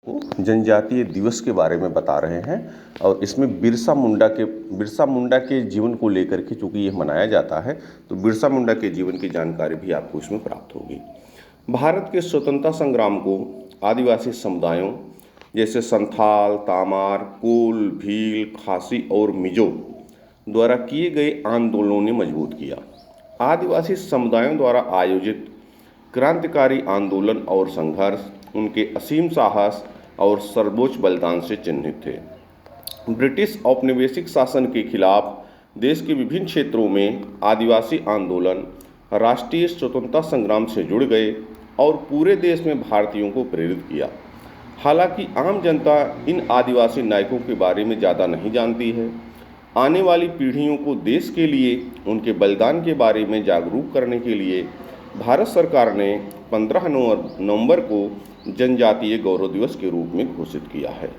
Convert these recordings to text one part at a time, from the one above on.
जनजातीय दिवस के बारे में बता रहे हैं और इसमें बिरसा मुंडा के जीवन को लेकर के चूँकि ये मनाया जाता है तो बिरसा मुंडा के जीवन की जानकारी भी आपको इसमें प्राप्त होगी। भारत के स्वतंत्रता संग्राम को आदिवासी समुदायों जैसे संथाल, तामार, कोल, भील, खासी और मिजो द्वारा किए गए आंदोलनों ने मजबूत किया। आदिवासी समुदायों द्वारा आयोजित क्रांतिकारी आंदोलन और संघर्ष उनके असीम साहस और सर्वोच्च बलिदान से चिन्हित थे। ब्रिटिश औपनिवेशिक शासन के खिलाफ देश के विभिन्न क्षेत्रों में आदिवासी आंदोलन राष्ट्रीय स्वतंत्रता संग्राम से जुड़ गए और पूरे देश में भारतीयों को प्रेरित किया। हालांकि आम जनता इन आदिवासी नायकों के बारे में ज़्यादा नहीं जानती है। आने वाली पीढ़ियों को देश के लिए उनके बलिदान के बारे में जागरूक करने के लिए भारत सरकार ने 15 नवंबर को जनजातीय गौरव दिवस के रूप में घोषित किया है।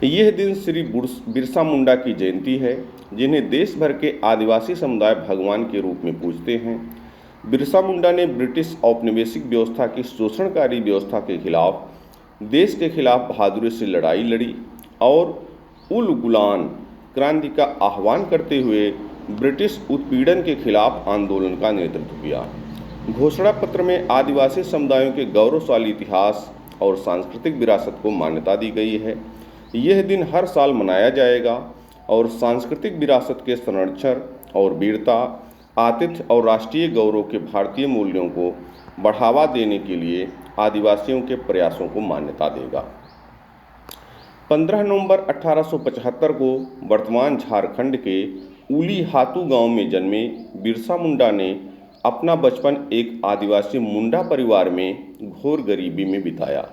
यह दिन श्री बिरसा मुंडा की जयंती है, जिन्हें देश भर के आदिवासी समुदाय भगवान के रूप में पूजते हैं। बिरसा मुंडा ने ब्रिटिश औपनिवेशिक व्यवस्था की शोषणकारी व्यवस्था के खिलाफ देश के खिलाफ बहादुरी से लड़ाई लड़ी और उल गुलान क्रांति का आह्वान करते हुए ब्रिटिश उत्पीड़न के खिलाफ आंदोलन का नेतृत्व किया। घोषणा पत्र में आदिवासी समुदायों के गौरवशाली इतिहास और सांस्कृतिक विरासत को मान्यता दी गई है। यह दिन हर साल मनाया जाएगा और सांस्कृतिक विरासत के संरक्षण और वीरता, आतिथ्य और राष्ट्रीय गौरव के भारतीय मूल्यों को बढ़ावा देने के लिए आदिवासियों के प्रयासों को मान्यता देगा। 15 नवंबर 1875 को वर्तमान झारखंड के उली हातू गांव में जन्मे बिरसा मुंडा ने अपना बचपन एक आदिवासी मुंडा परिवार में घोर गरीबी में बिताया।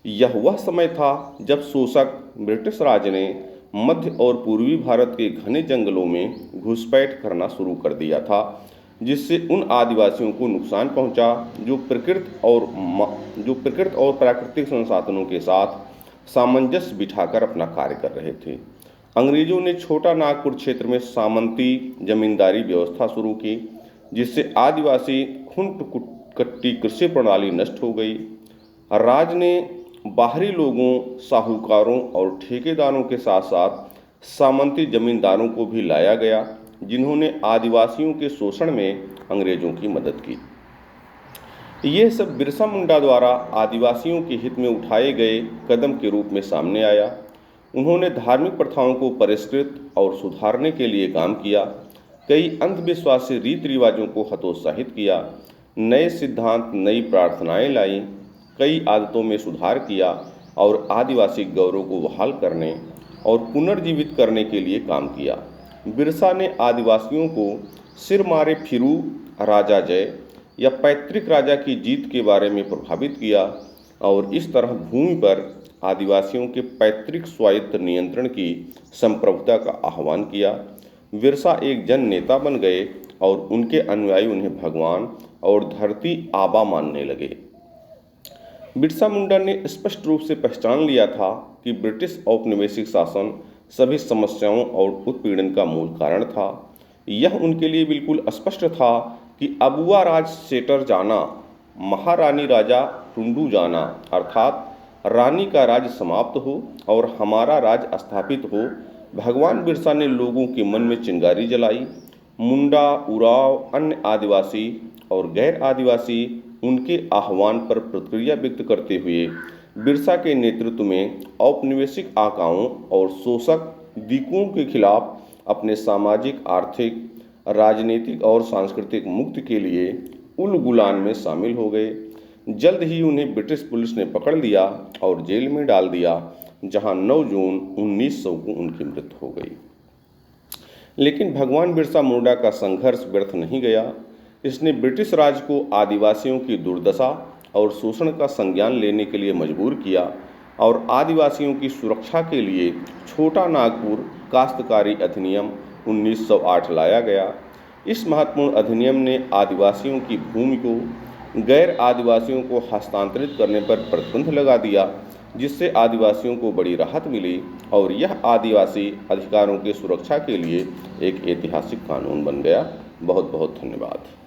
यह वह समय था जब शोषक ब्रिटिश राज ने मध्य और पूर्वी भारत के घने जंगलों में घुसपैठ करना शुरू कर दिया था, जिससे उन आदिवासियों को नुकसान पहुंचा जो प्रकृति और प्राकृतिक संसाधनों के साथ सामंजस्य बिठाकर अपना कार्य कर रहे थे। अंग्रेजों ने छोटा नागपुर क्षेत्र में सामंती जमींदारी व्यवस्था शुरू की, जिससे आदिवासी खुंट कट्टी कृषि प्रणाली नष्ट हो गई। राज ने बाहरी लोगों, साहूकारों और ठेकेदारों के साथ साथ सामंती जमींदारों को भी लाया गया, जिन्होंने आदिवासियों के शोषण में अंग्रेजों की मदद की। यह सब बिरसा मुंडा द्वारा आदिवासियों के हित में उठाए गए कदम के रूप में सामने आया। उन्होंने धार्मिक प्रथाओं को परिष्कृत और सुधारने के लिए काम किया, कई अंधविश्वासी रीति रिवाजों को हतोत्साहित किया, नए सिद्धांत, नई प्रार्थनाएं लाई, कई आदतों में सुधार किया और आदिवासी गौरव को बहाल करने और पुनर्जीवित करने के लिए काम किया। बिरसा ने आदिवासियों को सिर मारे फिरू राजा जय या पैतृक राजा की जीत के बारे में प्रभावित किया और इस तरह भूमि पर आदिवासियों के पैतृक स्वायत्त नियंत्रण की संप्रभुता का आह्वान किया। बिरसा एक जन नेता बन गए और उनके अनुयायी उन्हें भगवान और धरती आबा मानने लगे। बिरसा मुंडा ने स्पष्ट रूप से पहचान लिया था कि ब्रिटिश औपनिवेशिक शासन सभी समस्याओं और उत्पीड़न का मूल कारण था। यह उनके लिए बिल्कुल स्पष्ट था कि अबुआ राज सेटर जाना, महारानी राजा टुंडू जाना, अर्थात रानी का राज समाप्त हो और हमारा राज स्थापित हो। भगवान बिरसा ने लोगों के मन में चिंगारी जलाई। मुंडा, उराव, अन्य आदिवासी और गैर आदिवासी उनके आह्वान पर प्रतिक्रिया व्यक्त करते हुए बिरसा के नेतृत्व में औपनिवेशिक आकाओं और शोषक दिकुओं के खिलाफ अपने सामाजिक, आर्थिक, राजनीतिक और सांस्कृतिक मुक्ति के लिए उल गुलान में शामिल हो गए। जल्द ही उन्हें ब्रिटिश पुलिस ने पकड़ लिया और जेल में डाल दिया, जहां 9 जून 1900 को उनकी मृत्यु हो गई। लेकिन भगवान बिरसा मुंडा का संघर्ष व्यर्थ नहीं गया। इसने ब्रिटिश राज को आदिवासियों की दुर्दशा और शोषण का संज्ञान लेने के लिए मजबूर किया और आदिवासियों की सुरक्षा के लिए छोटा नागपुर काश्तकारी अधिनियम 1908 लाया गया। इस महत्वपूर्ण अधिनियम ने आदिवासियों की भूमि को गैर आदिवासियों को हस्तांतरित करने पर प्रतिबंध लगा दिया, जिससे आदिवासियों को बड़ी राहत मिली और यह आदिवासी अधिकारों की सुरक्षा के लिए एक ऐतिहासिक कानून बन गया। बहुत बहुत धन्यवाद।